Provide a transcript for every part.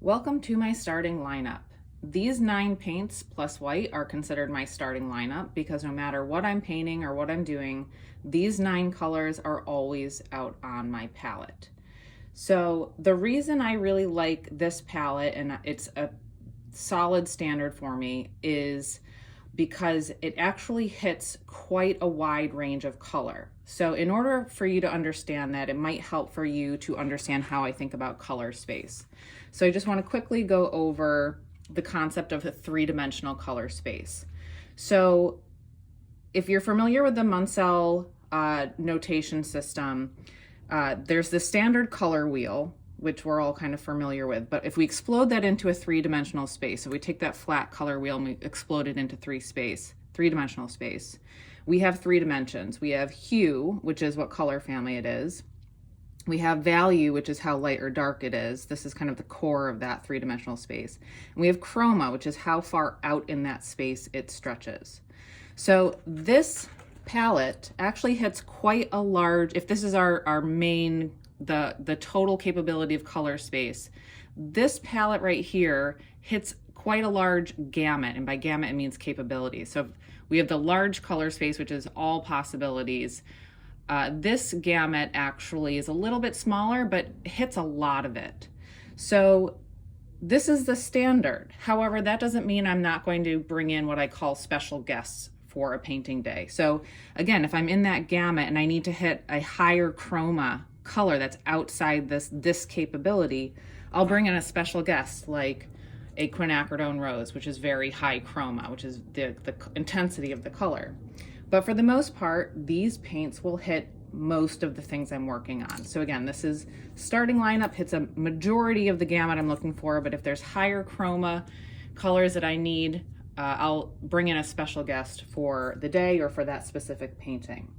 Welcome to my starting lineup. These 9 paints plus white are considered my starting lineup because no matter what I'm painting or what I'm doing, these 9 colors are always out on my palette. So the reason I really like this palette, and it's a solid standard for me, is because it actually hits quite a wide range of color. So in order for you to understand that, it might help for you to understand how I think about color space. So I just want to quickly go over the concept of a 3-dimensional color space. So if you're familiar with the Munsell notation system, there's the standard color wheel, which we're all kind of familiar with. But if we explode that into a 3-dimensional space, so we take that flat color wheel and we explode it into 3-dimensional space, we have 3 dimensions. We have hue, which is what color family it is. We have value, which is how light or dark it is. This is kind of the core of that 3-dimensional space. And we have chroma, which is how far out in that space it stretches. So this palette actually hits quite a large, if this is our main, the total capability of color space, this palette right here hits quite a large gamut, and by gamut it means capability. So we have the large color space, which is all possibilities. This gamut actually is a little bit smaller, but hits a lot of it. So this is the standard. However, that doesn't mean I'm not going to bring in what I call special guests for a painting day. So again, if I'm in that gamut and I need to hit a higher chroma color that's outside this capability, I'll bring in a special guest like a quinacridone rose, which is very high chroma, which is the intensity of the color. But for the most part, these paints will hit most of the things I'm working on. So again, this is starting lineup, hits a majority of the gamut I'm looking for, but if there's higher chroma colors that I need, I'll bring in a special guest for the day or for that specific painting.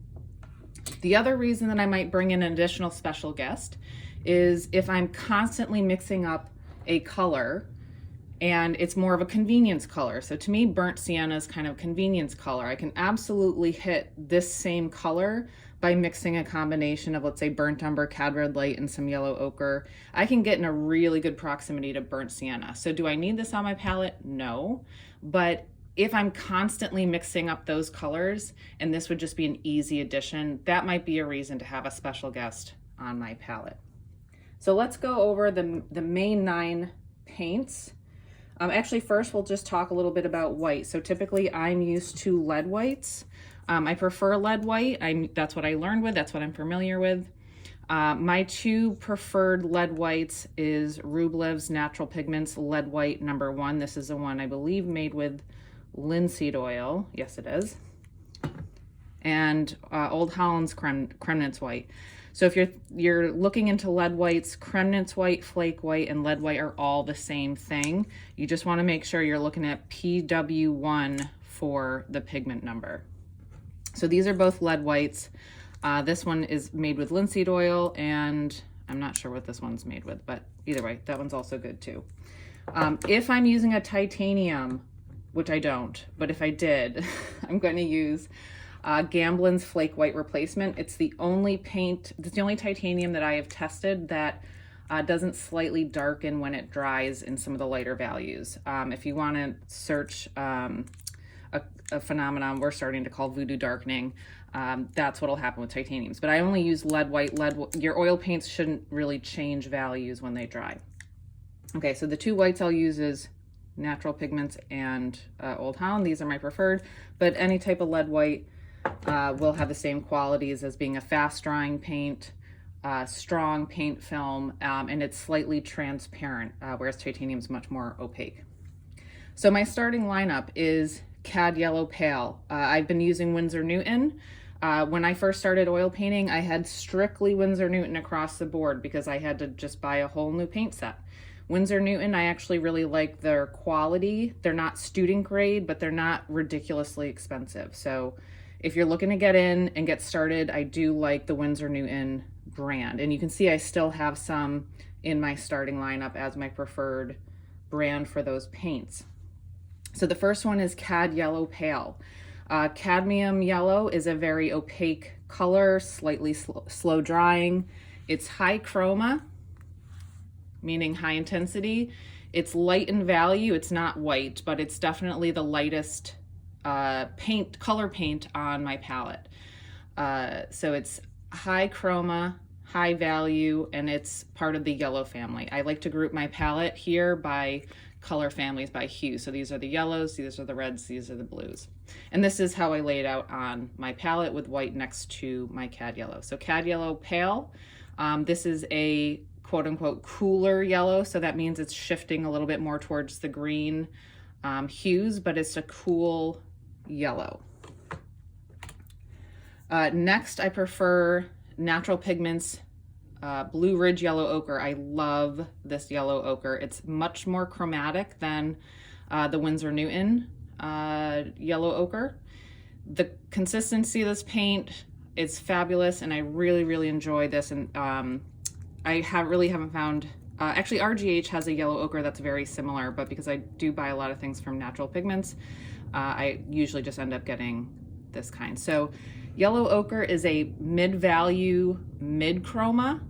The other reason that I might bring in an additional special guest is if I'm constantly mixing up a color and it's more of a convenience color. So to me, burnt sienna is kind of convenience color. I can absolutely hit this same color by mixing a combination of, let's say, burnt umber, Cad Red Light, and some yellow ochre. I can get in a really good proximity to burnt sienna. So do I need this on my palette? No. But if I'm constantly mixing up those colors, and this would just be an easy addition, that might be a reason to have a special guest on my palette. So let's go over the main 9 paints. Actually, first we'll just talk a little bit about white. So typically I'm used to lead whites. I prefer lead white. That's what I learned with, that's what I'm familiar with. My 2 preferred lead whites is Rublev's Natural Pigments Lead White #1. This is the one I believe made with linseed oil. Yes, it is. And Old Holland's Cremnitz White. So if you're looking into lead whites, Cremnitz White, Flake White, and lead white are all the same thing. You just want to make sure you're looking at PW1 for the pigment number. So these are both lead whites. This one is made with linseed oil, and I'm not sure what this one's made with, but either way, that one's also good too. If I'm using a titanium, which I don't, but if I did, I'm going to use Gamblin's Flake White Replacement. It's the only paint, it's the only titanium that I have tested that doesn't slightly darken when it dries in some of the lighter values. If you want to search a phenomenon we're starting to call voodoo darkening, that's what'll happen with titaniums. But I only use lead white. Your oil paints shouldn't really change values when they dry. Okay, so the 2 whites I'll use is Natural Pigments and Old Holland. These are my preferred, but any type of lead white will have the same qualities as being a fast drying paint, strong paint film, and it's slightly transparent, whereas titanium is much more opaque. So my starting lineup is Cad Yellow Pale. I've been using Winsor Newton. When I first started oil painting, I had strictly Winsor Newton across the board because I had to just buy a whole new paint set. Winsor Newton, I actually really like their quality. They're not student grade, but they're not ridiculously expensive. So if you're looking to get in and get started, I do like the Winsor Newton brand. And you can see I still have some in my starting lineup as my preferred brand for those paints. So the first one is Cad Yellow Pale. Cadmium yellow is a very opaque color, slightly slow drying. It's high chroma, meaning high intensity. It's light in value. It's not white, but it's definitely the lightest color paint on my palette. So it's high chroma, high value, and it's part of the yellow family. I like to group my palette here by color families by hue. So these are the yellows, these are the reds, these are the blues. And this is how I laid out on my palette with white next to my Cad Yellow. So Cad Yellow Pale, this is a quote unquote cooler yellow. So that means it's shifting a little bit more towards the green hues, but it's a cool yellow. Next, I prefer Natural Pigments Blue Ridge Yellow Ochre. I love this yellow ochre. It's much more chromatic than the Winsor Newton yellow ochre. The consistency of this paint is fabulous, and I really, really enjoy this. And I really haven't found, actually RGH has a yellow ochre that's very similar, but because I do buy a lot of things from Natural Pigments, I usually just end up getting this kind. So yellow ochre is a mid-value, mid-chroma.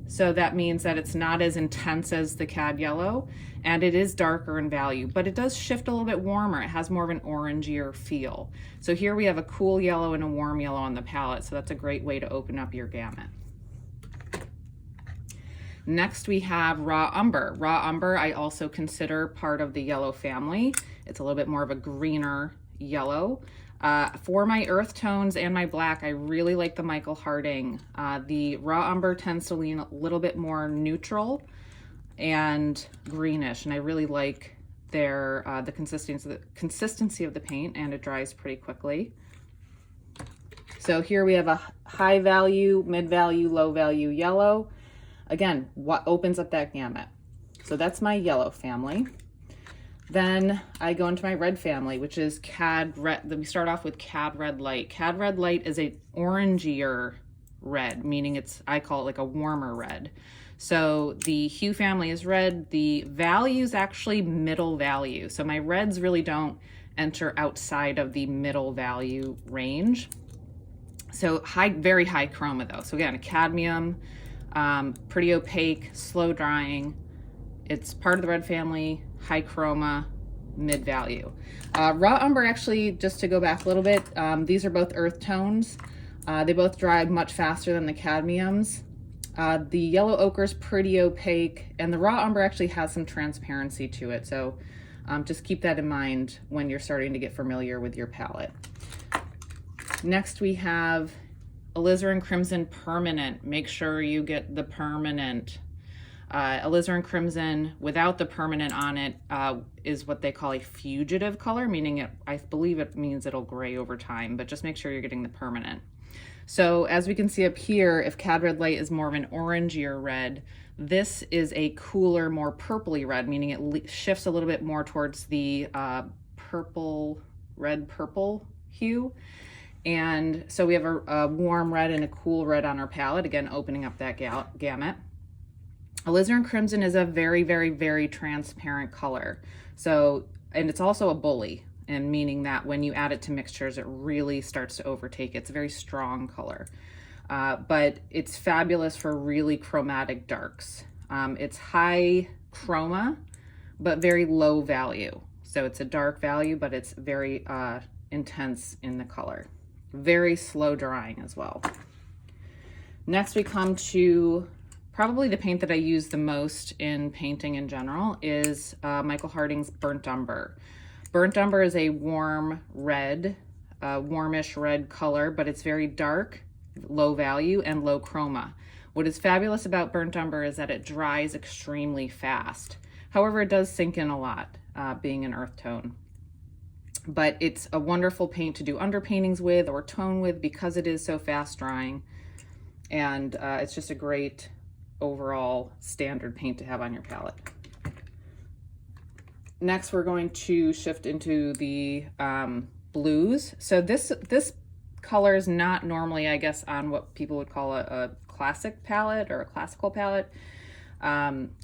So that means that it's not as intense as the Cad Yellow, and it is darker in value, but it does shift a little bit warmer. It has more of an orangier feel. So here we have a cool yellow and a warm yellow on the palette, so that's a great way to open up your gamut. Next we have Raw Umber. Raw Umber I also consider part of the yellow family. It's a little bit more of a greener yellow. For my earth tones and my black, I really like the Micheal Harding. The Raw Umber tends to lean a little bit more neutral and greenish, and I really like their the consistency of the paint, and it dries pretty quickly. So here we have a high value, mid value, low value yellow. Again, what opens up that gamut. So that's my yellow family. Then I go into my red family, which is Cad Red. We start off with Cad Red Light. Cad Red Light is a orangier red, meaning I call it like a warmer red. So the hue family is red. The value is actually middle value. So my reds really don't enter outside of the middle value range. So very high chroma though. So again, a cadmium, pretty opaque, slow drying. It's part of the red family, high chroma, mid value. Raw Umber, actually, just to go back a little bit, these are both earth tones. They both dry much faster than the cadmiums. The yellow ochre is pretty opaque, and the Raw Umber actually has some transparency to it. So just keep that in mind when you're starting to get familiar with your palette. Next we have Alizarin Crimson Permanent. Make sure you get the permanent. Alizarin Crimson without the permanent on it is what they call a fugitive color, meaning I believe it means it'll gray over time, but just make sure you're getting the permanent. So as we can see up here, if Cad Red Light is more of an orangier red, this is a cooler, more purpley red, meaning it shifts a little bit more towards the red purple hue. And so we have a warm red and a cool red on our palette, again opening up that gamut. Alizarin Crimson is a very, very, very transparent color. So, and it's also a bully, and meaning that when you add it to mixtures, it really starts to overtake. It's a very strong color, but it's fabulous for really chromatic darks. It's high chroma, but very low value. So it's a dark value, but it's very intense in the color. Very slow drying as well. Next we come to probably the paint that I use the most in painting in general is Micheal Harding's Burnt Umber. Burnt Umber is a warm red, warmish red color, but it's very dark, low value, and low chroma. What is fabulous about Burnt Umber is that it dries extremely fast. However, it does sink in a lot, being an earth tone. But it's a wonderful paint to do underpaintings with or tone with because it is so fast drying. And it's just a great overall standard paint to have on your palette. Next, we're going to shift into the blues. So this color is not normally, I guess, on what people would call a classic palette or a classical palette.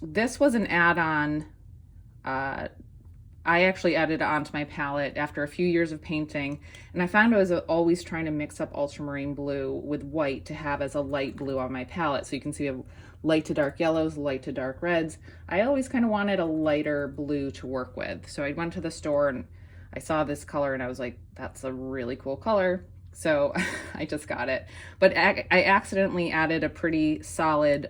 This was an add-on. I actually added it onto my palette after a few years of painting, and I found I was always trying to mix up ultramarine blue with white to have as a light blue on my palette. So you can see a light to dark yellows, light to dark reds. I always kind of wanted a lighter blue to work with. So I went to the store and I saw this color and I was like, that's a really cool color. So I just got it. But I accidentally added a pretty solid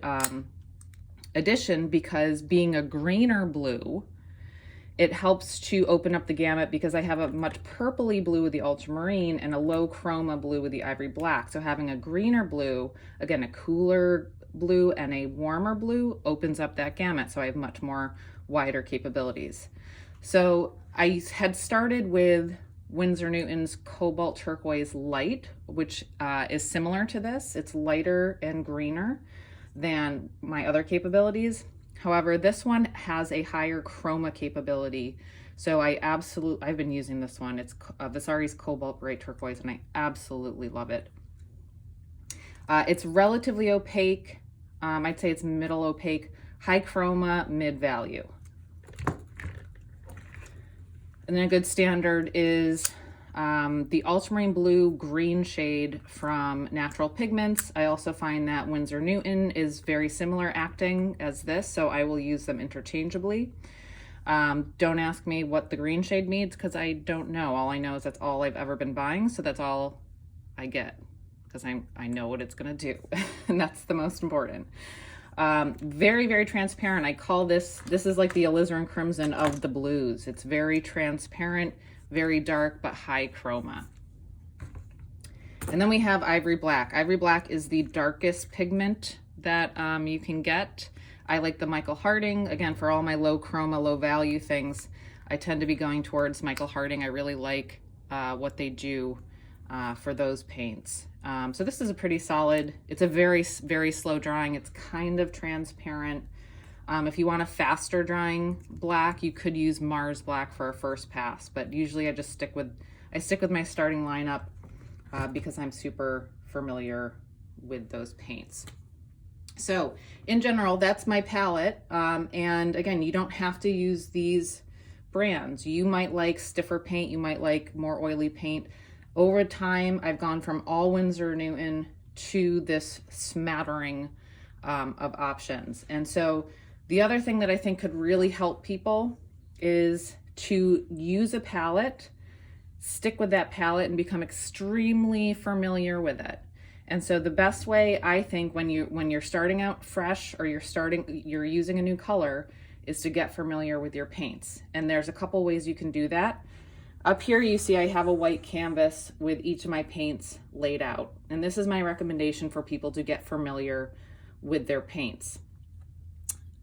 addition, because being a greener blue, it helps to open up the gamut, because I have a much purpley blue with the ultramarine and a low chroma blue with the ivory black. So having a greener blue, again, a cooler blue and a warmer blue, opens up that gamut. So I have much more wider capabilities. So I had started with Winsor Newton's Cobalt Turquoise Light, which is similar to this. It's lighter and greener than my other capabilities. However, this one has a higher chroma capability. So I've been using this one. It's Visari's Cobalt Brilliant Turquoise, and I absolutely love it. It's relatively opaque. I'd say it's middle opaque, high chroma, mid value. And then a good standard is the ultramarine blue green shade from Natural Pigments. I also find that Winsor Newton is very similar acting as this, so I will use them interchangeably. Don't ask me what the green shade means, because I don't know. All I know is that's all I've ever been buying, so that's all I get, because I know what it's gonna do, and that's the most important. Very, very transparent. I call this is like the Alizarin Crimson of the blues. It's very transparent, very dark, but high chroma. And then we have Ivory Black. Ivory Black is the darkest pigment that you can get. I like the Micheal Harding. Again, for all my low chroma, low value things, I tend to be going towards Micheal Harding. I really like what they do for those paints. So this is a pretty solid, it's a very, very slow drying. It's kind of transparent. If you want a faster drying black, you could use Mars Black for a first pass, but usually I stick with my starting lineup because I'm super familiar with those paints. So in general, that's my palette. And again, you don't have to use these brands. You might like stiffer paint, you might like more oily paint. Over time, I've gone from all Winsor Newton to this smattering of options. And so the other thing that I think could really help people is to use a palette, stick with that palette, and become extremely familiar with it. And so the best way, I think, when you're starting out fresh, or you're using a new color, is to get familiar with your paints. And there's a couple ways you can do that. Up here you see I have a white canvas with each of my paints laid out. And this is my recommendation for people to get familiar with their paints.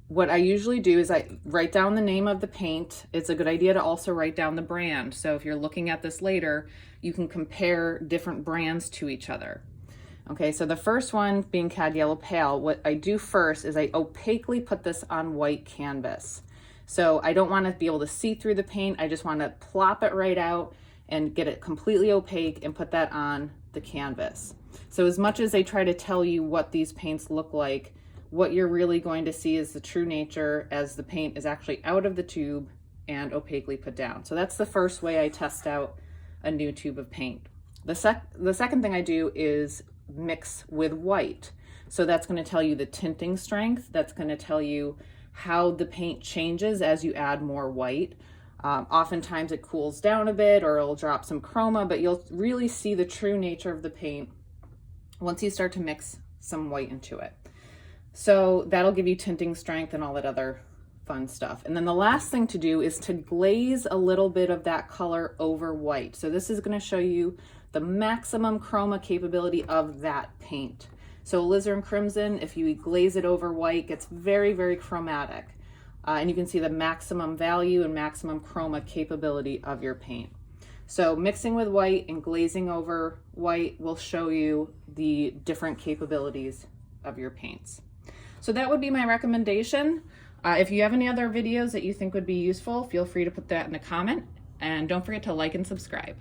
What I usually do is I write down the name of the paint. It's a good idea to also write down the brand. So if you're looking at this later, you can compare different brands to each other. Okay, so the first one being Cad Yellow Pale, what I do first is I opaquely put this on white canvas. So I don't want to be able to see through the paint. I just want to plop it right out and get it completely opaque and put that on the canvas. So as much as they try to tell you what these paints look like, what you're really going to see is the true nature as the paint is actually out of the tube and opaquely put down. So that's the first way I test out a new tube of paint. The second thing I do is mix with white. So that's going to tell you the tinting strength. That's going to tell you how the paint changes as you add more white. Oftentimes it cools down a bit, or it'll drop some chroma, but you'll really see the true nature of the paint once you start to mix some white into it. So that'll give you tinting strength and all that other fun stuff. And then the last thing to do is to glaze a little bit of that color over white. So this is going to show you the maximum chroma capability of that paint. So Alizarin Crimson, if you glaze it over white, gets very, very chromatic. And you can see the maximum value and maximum chroma capability of your paint. So mixing with white and glazing over white will show you the different capabilities of your paints. So that would be my recommendation. If you have any other videos that you think would be useful, feel free to put that in a comment, and don't forget to like and subscribe.